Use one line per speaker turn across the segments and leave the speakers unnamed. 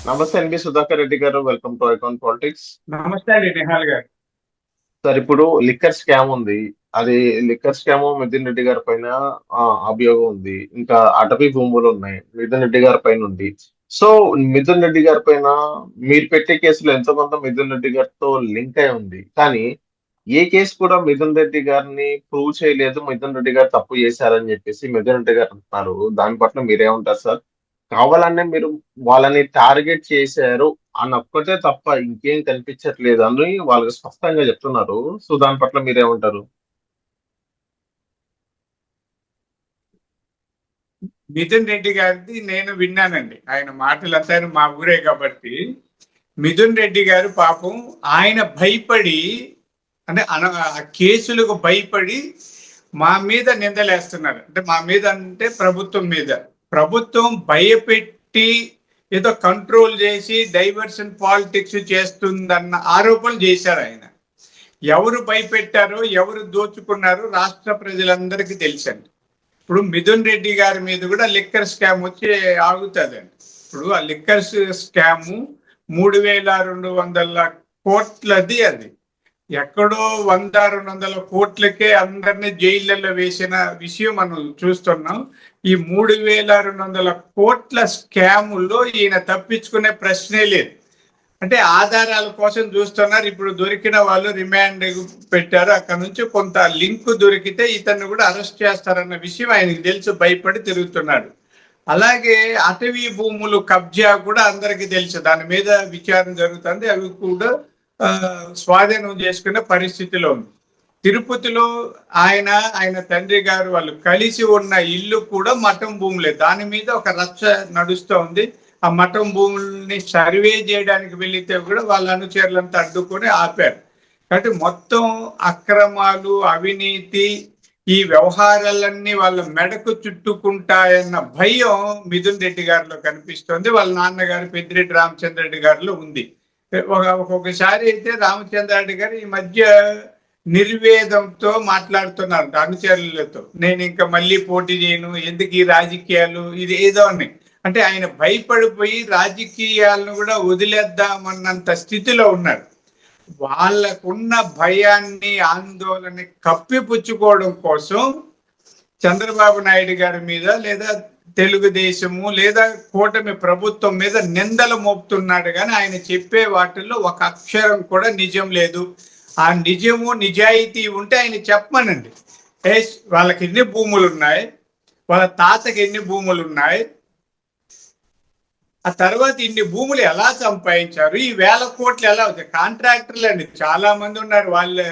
నమస్తే ఎన్బి సుధాకర్ రెడ్డి గారు, welcome to icon politics.
నమస్తే అండి నిహాల్ గారు.
సార్, ఇప్పుడు లిక్కర్ స్కామ్ ఉంది. అది లిక్కర్ స్కామ్ మిథున్ రెడ్డి గారి పైన అభియోగం ఉంది. ఇంకా అటవీ భూములు ఉన్నాయి, మిథున్ రెడ్డి గారి పైన ఉంది. సో మిథున్ రెడ్డి గారి పైన మీరు పెట్టే కేసులో ఎంతో కొంత మిథున్ రెడ్డి గారితో లింక్ అయి ఉంది. కానీ ఏ కేసు కూడా మిథున్ రెడ్డి గారిని ప్రూవ్ చేయలేదు, మిథున్ రెడ్డి గారు తప్పు చేశారని చెప్పేసి మిథున్ రెడ్డి గారు అంటున్నారు. దాని పట్ల మీరేమంటారు సార్? కావాలనే మీరు వాళ్ళని టార్గెట్ చేశారు అని ఒక్కటే తప్ప ఇంకేం కనిపించట్లేదు అని వాళ్ళకి స్పష్టంగా చెప్తున్నారు. సో దాని పట్ల మీరేమంటారు?
మిథున్ రెడ్డి గారిది నేను విన్నానండి. ఆయన మాటలంతా మా ఊరే కాబట్టి. మిథున్ రెడ్డి గారు పాపం ఆయన భయపడి, అంటే ఆ కేసులకు భయపడి మా మీద నిందలేస్తున్నారు. అంటే మా మీద అంటే ప్రభుత్వం మీద. ప్రభుత్వం భయపెట్టి ఏదో కంట్రోల్ చేసి డైవర్షన్ పాలిటిక్స్ చేస్తుందన్న ఆరోపణలు చేశారు ఆయన. ఎవరు భయపెట్టారో, ఎవరు దోచుకున్నారో రాష్ట్ర ప్రజలందరికీ తెలుసండి. ఇప్పుడు మిథున్ రెడ్డి గారి మీద కూడా లిక్కర్ స్కామ్ వచ్చి ఆగుతుందండి. ఇప్పుడు ఆ లిక్కర్ స్కామ్ 3200 కోట్లది. అది ఎక్కడో 100-200 కోట్లకే అందరినీ జైళ్ళల్లో వేసిన విషయం మనం చూస్తున్నాం. ఈ 3200 కోట్ల స్కాముల్లో ఈయన తప్పించుకునే ప్రశ్నే లేదు. అంటే ఆధారాల కోసం చూస్తున్నారు. ఇప్పుడు దొరికిన వాళ్ళు రిమాండ్ పెట్టారు. అక్కడ నుంచి కొంత లింక్ దొరికితే ఇతన్ని కూడా అరెస్ట్ చేస్తారన్న విషయం ఆయనకు తెలుసు, భయపడి తిరుగుతున్నాడు. అలాగే అటవీ భూములు కబ్జా కూడా అందరికీ తెలుసు, దాని మీద విచారణ జరుగుతుంది. అవి కూడా స్వాధీనం చేసుకునే పరిస్థితిలో ఉంది. తిరుపతిలో ఆయన తండ్రి గారు వాళ్ళు కలిసి ఉన్న ఇల్లు కూడా మఠం భూములే. దాని మీద ఒక రచ్చ నడుస్తూ ఉంది. ఆ మఠం భూముల్ని సర్వే చేయడానికి వెళితే కూడా వాళ్ళ అనుచరులంతా అడ్డుకొని ఆపారు. కాబట్టి మొత్తం అక్రమాలు, అవినీతి, ఈ వ్యవహారాలన్నీ వాళ్ళ మెడకు చుట్టుకుంటాయన్న భయం మిథున్ రెడ్డి గారిలో కనిపిస్తుంది. వాళ్ళ నాన్నగారు పెద్దిరెడ్డి రామచంద్రరెడ్డి గారిలో ఉంది. ఒక్కొక్కసారి అయితే రామచంద్రారెడ్డి గారు ఈ మధ్య నిర్వేదంతో మాట్లాడుతున్నారు అనుచరులతో. నేను ఇంకా మళ్ళీ పోటీ చేయను, ఎందుకు ఈ రాజకీయాలు, ఇది ఏదో అని. అంటే ఆయన భయపడిపోయి రాజకీయాలను కూడా వదిలేద్దామన్నంత స్థితిలో ఉన్నారు. వాళ్ళకున్న భయాన్ని, ఆందోళన కప్పిపుచ్చుకోవడం కోసం చంద్రబాబు నాయుడు గారి మీద, లేదా తెలుగుదేశము, లేదా కూటమి ప్రభుత్వం మీద నిందలు మోపుతున్నాడు. కానీ ఆయన చెప్పే వాటిల్లో ఒక అక్షరం కూడా నిజం లేదు. ఆ నిజము, నిజాయితీ ఉంటే ఆయన చెప్పమనండి. వాళ్ళకి ఎన్ని భూములు ఉన్నాయి, వాళ్ళ తాతకి ఎన్ని భూములు ఉన్నాయి, ఆ తర్వాత ఇన్ని భూములు ఎలా సంపాదించారు, ఈ 1000 కోట్లు ఎలా అవుతాయి. కాంట్రాక్టర్లు అండి చాలా మంది ఉన్నారు. వాళ్ళు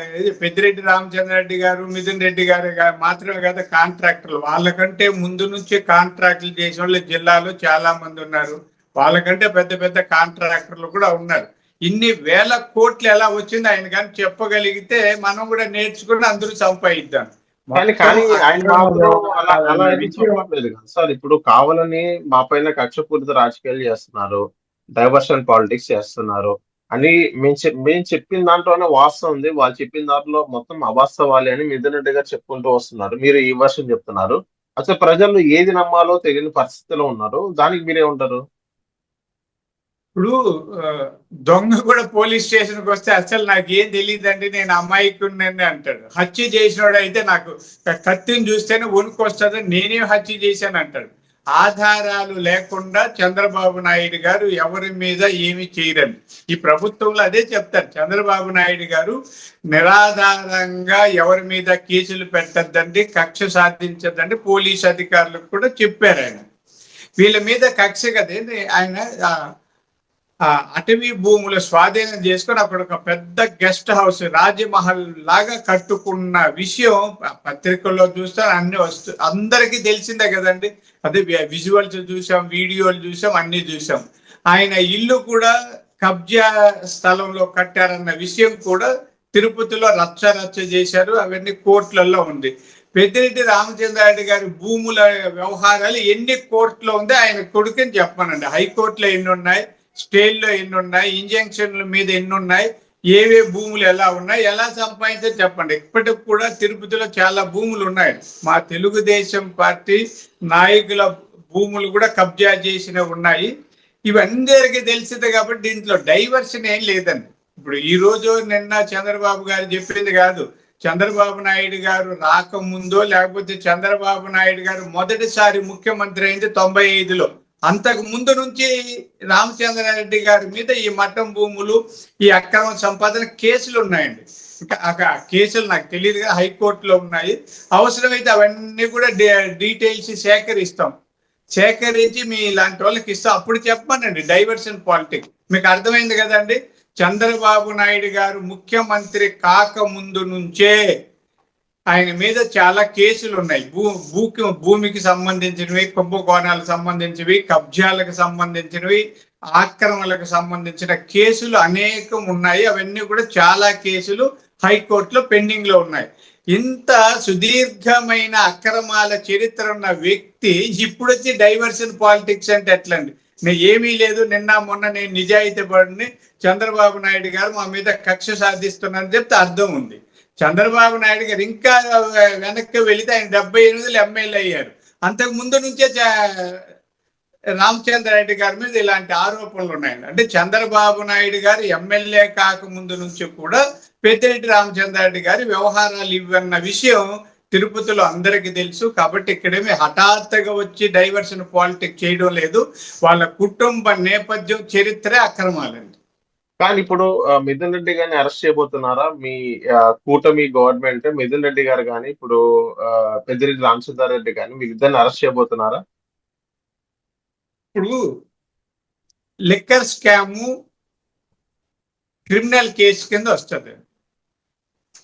పెద్దిరెడ్డి రామచంద్రరెడ్డి గారు, మిథున్ రెడ్డి గారు మాత్రమే కదా కాంట్రాక్టర్లు. వాళ్ళకంటే ముందు నుంచి కాంట్రాక్టులు చేసిన వాళ్ళు జిల్లాలో చాలా మంది ఉన్నారు. వాళ్ళకంటే పెద్ద పెద్ద కాంట్రాక్టర్లు కూడా ఉన్నారు. ఇన్ని 1000 కోట్లు ఎలా వచ్చింది ఆయన కానీ చెప్పగలిగితే మనం కూడా నేర్చుకుని అందరూ సంపాదిద్దాం.
కానీ కానీ ఆయన మాత్రం అలా అలా ఏం చెప్పట్లేదు కదా సార్. ఇప్పుడు కావాలని మా పైన కక్షపూరిత రాజకీయాలు చేస్తున్నారు, డైవర్షన్ పాలిటిక్స్ చేస్తున్నారు అని మేము చెప్పిన దాంట్లోనే వాస్తవం ఉంది. వాళ్ళు చెప్పిన దాంట్లో మొత్తం అవాస్తవాలే అని మిథున్ రెడ్డి గారు చెప్పుకుంటూ వస్తున్నారు. మీరు ఈ వర్షం చెప్తున్నారు. అసలు ప్రజలు ఏది నమ్మాలో తెలియని పరిస్థితిలో ఉన్నారు. దానికి మీరేమంటారు?
ఇప్పుడు దొంగ కూడా పోలీస్ స్టేషన్కి వస్తే అసలు నాకు ఏం తెలియదండి, నేను అమాయకుడిని అంటాడు. హత్య చేసినోడు అయితే నాకు కత్తిని చూస్తేనే వణుకొస్తుంది, నేనేం హత్య చేశాను అంటాడు. ఆధారాలు లేకుండా చంద్రబాబు నాయుడు గారు ఎవరి మీద ఏమి చేయరండి. ఈ ప్రభుత్వంలో అదే చెప్తారు. చంద్రబాబు నాయుడు గారు నిరాధారంగా ఎవరి మీద కేసులు పెట్టద్దండి, కక్ష సాధించద్దండి పోలీస్ అధికారులకు కూడా చెప్పారు ఆయన. వీళ్ళ మీద కక్ష కదే ఆయన అటవీ భూముల స్వాధీనం చేసుకొని అక్కడ ఒక పెద్ద గెస్ట్ హౌస్, రాజమహల్ లాగా కట్టుకున్న విషయం పత్రికల్లో చూస్తే అన్ని అందరికీ తెలిసిందే కదండి. అదే విజువల్స్ చూసాం, వీడియోలు చూసాం, అన్ని చూసాం. ఆయన ఇల్లు కూడా కబ్జా స్థలంలో కట్టారన్న విషయం కూడా తిరుపతిలో రచ్చ చేశారు. అవన్నీ కోర్టులలో ఉంది. పెద్దిరెడ్డి రామచంద్రారెడ్డి గారి భూముల వ్యవహారాలు ఎన్ని కోర్టులో ఉంది ఆయన కొడుకుని చెప్పానండి. హైకోర్టులో ఎన్ని ఉన్నాయి, స్టేల్లో ఎన్ని ఉన్నాయి, ఇంజంక్షన్ల మీద ఎన్ని ఉన్నాయి, ఏవే భూములు ఎలా ఉన్నాయి, ఎలా సంపాదించో చెప్పండి. ఇప్పటికి కూడా తిరుపతిలో చాలా భూములు ఉన్నాయి. మా తెలుగుదేశం పార్టీ నాయకుల భూములు కూడా కబ్జా చేసినవి ఉన్నాయి. ఇవందరికీ తెలిసిందే కాబట్టి దీంట్లో డైవర్షన్ ఏం లేదండి. ఇప్పుడు ఈ రోజు నిన్న చంద్రబాబు గారు చెప్పింది కాదు. చంద్రబాబు నాయుడు గారు రాకముందో లేకపోతే చంద్రబాబు నాయుడు గారు మొదటిసారి ముఖ్యమంత్రి అయింది 95లో. అంతకు ముందు నుంచి రామచంద్రారెడ్డి గారి మీద ఈ మఠం భూములు, ఈ అక్రమ సంపాదన కేసులు ఉన్నాయండి. ఇంకా కేసులు నాకు తెలియదుగా, హైకోర్టులో ఉన్నాయి. అవసరమైతే అవన్నీ కూడా డీటెయిల్స్ సేకరిస్తాం. సేకరించి మీ ఇలాంటి వాళ్ళకి ఇస్తాం. అప్పుడు చెప్పానండి డైవర్షన్ పాలిటిక్స్. మీకు అర్థమైంది కదండి. చంద్రబాబు నాయుడు గారు ముఖ్యమంత్రి కాకముందు నుంచే ఆయన మీద చాలా కేసులు ఉన్నాయి. భూమికి సంబంధించినవి, కుంభకోణాలకు సంబంధించినవి, కబ్జాలకు సంబంధించినవి, ఆక్రమణలకు సంబంధించిన కేసులు అనేకం ఉన్నాయి. అవన్నీ కూడా చాలా కేసులు హైకోర్టులో పెండింగ్ లో ఉన్నాయి. ఇంత సుదీర్ఘమైన అక్రమాల చరిత్ర ఉన్న వ్యక్తి ఇప్పుడు వచ్చి డైవర్షన్ పాలిటిక్స్ అంటే ఎట్లండి? నేను ఏమీ లేదు, నిన్న మొన్న నేను నిజాయితీ పడిని, చంద్రబాబు నాయుడు గారు మా మీద కక్ష సాధిస్తున్నారని చెప్తే అర్థం ఉంది. చంద్రబాబు నాయుడు గారు ఇంకా వెనక్కి వెళితే ఆయన 78లో ఎమ్మెల్యే అయ్యారు. అంతకు ముందు నుంచే రామచంద్రారెడ్డి గారి మీద ఇలాంటి ఆరోపణలు ఉన్నాయండి. అంటే చంద్రబాబు నాయుడు గారు ఎమ్మెల్యే కాకముందు నుంచి కూడా పెద్దిరెడ్డి రామచంద్రారెడ్డి గారి వ్యవహారాలు ఇవన్న విషయం తిరుపతిలో అందరికీ తెలుసు. కాబట్టి ఇక్కడేమి హఠాత్తుగా వచ్చి డైవర్షన్ పాలిటిక్స్ చేయడం లేదు. వాళ్ళ కుటుంబ నేపథ్యం, చరిత్రే అక్రమాలండి.
కానీ ఇప్పుడు మిథున్ రెడ్డి గారిని అరెస్ట్ చేయబోతున్నారా? మీ కూటమి గవర్నమెంట్ మిథున్ రెడ్డి గారు కానీ ఇప్పుడు పెద్దిరెడ్డి రామచంద్రారెడ్డి కానీ వీళ్ళిద్దరిని అరెస్ట్ చేయబోతున్నారా?
ఇప్పుడు లిక్కర్ స్కాము క్రిమినల్ కేసు కింద వస్తుంది.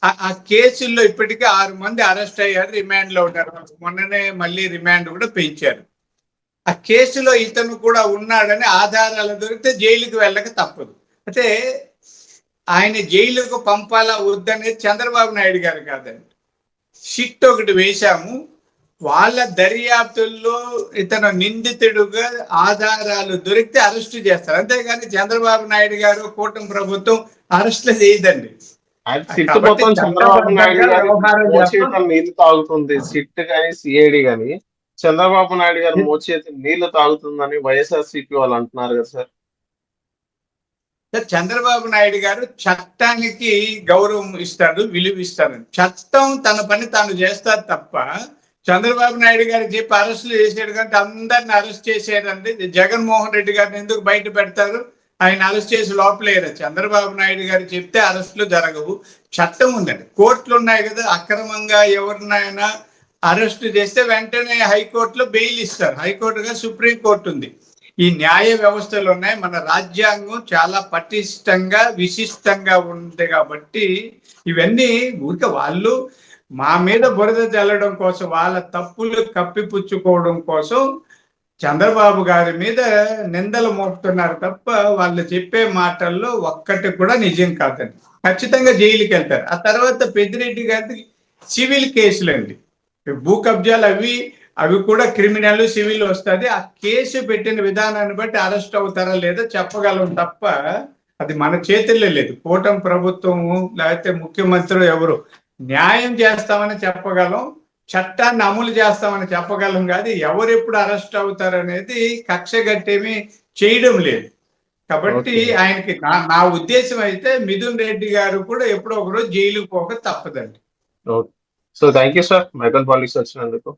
ఆ కేసుల్లో ఇప్పటికే 6 మంది అరెస్ట్ అయ్యారు, రిమాండ్ లో ఉన్నారు. మొన్ననే మళ్ళీ రిమాండ్ కూడా పెంచారు. ఆ కేసులో ఇతను కూడా ఉన్నాడని ఆధారాలు దొరికితే జైలుకి వెళ్ళక తప్పదు. అంటే ఆయన జైలుకు పంపాలా వద్దనేది చంద్రబాబు నాయుడు గారు కాదండి. షిట్ ఒకటి వేశాము, వాళ్ళ దర్యాప్తుల్లో ఇతను నిందితుడుగా ఆధారాలు దొరికితే అరెస్ట్ చేస్తారు. అంతేగాని చంద్రబాబు నాయుడు గారు, కూటమి ప్రభుత్వం అరెస్ట్లు చేయదండి.
సిట్ మొత్తం చంద్రబాబు నాయుడు గారు నీళ్లు తాగుతుంది. సిట్ కానీ సిఐడి కానీ చంద్రబాబు నాయుడు గారు మోచేతి నీళ్లు తాగుతుందని వైఎస్ఆర్సీపీ వాళ్ళు అంటున్నారు కదా సార్.
చంద్రబాబు నాయుడు గారు చట్టానికి గౌరవం ఇస్తాడు, విలువ ఇస్తాడు. చట్టం తన పని తాను చేస్తారు తప్ప చంద్రబాబు నాయుడు గారు చెప్పి అరెస్టులు చేసాడు కంటే అందరిని అరెస్ట్ చేసేదండి. జగన్మోహన్ రెడ్డి గారిని ఎందుకు బయట పెడతారు? ఆయన అరెస్ట్ చేసి లోపలేరు. చంద్రబాబు నాయుడు గారు చెప్తే అరెస్టులు జరగవు. చట్టం ఉందండి, కోర్టులు ఉన్నాయి కదా. అక్రమంగా ఎవరినైనా అరెస్ట్ చేస్తే వెంటనే హైకోర్టులో బెయిల్ ఇస్తారు. హైకోర్టుగా సుప్రీంకోర్టు ఉంది. ఈ న్యాయ వ్యవస్థలు ఉన్నాయి. మన రాజ్యాంగం చాలా పటిష్టంగా, విశిష్టంగా ఉంది. కాబట్టి ఇవన్నీ ఊరికే వాళ్ళు మా మీద బురద చల్లడం కోసం, వాళ్ళ తప్పులు కప్పిపుచ్చుకోవడం కోసం చంద్రబాబు గారి మీద నిందలు మోపుతున్నారు తప్ప వాళ్ళు చెప్పే మాటల్లో ఒక్కటి కూడా నిజం కాదండి. ఖచ్చితంగా జైలుకి వెళ్తారు. ఆ తర్వాత పెద్దిరెడ్డి గారికి సివిల్ కేసులు అండి, భూ కబ్జాలు అవి కూడా క్రిమినల్, సివిల్ వస్తుంది. ఆ కేసు పెట్టిన విధానాన్ని బట్టి అరెస్ట్ అవుతారా లేదా చెప్పగలం తప్ప అది మన చేతుల్లో లేదు. కూటమి ప్రభుత్వము లేకపోతే ముఖ్యమంత్రులు ఎవరు న్యాయం చేస్తామని చెప్పగలం, చట్టాన్ని అమలు చేస్తామని చెప్పగలం. కాదు ఎవరు ఎప్పుడు అరెస్ట్ అవుతారు అనేది కక్ష గట్టేమీ చేయడం లేదు. కాబట్టి ఆయనకి నా ఉద్దేశం అయితే మిథున్ రెడ్డి గారు కూడా ఎప్పుడో ఒకరోజు జైలుకు పోక తప్పదండి.
So thank you sir micron politics వచ్చినందుకు.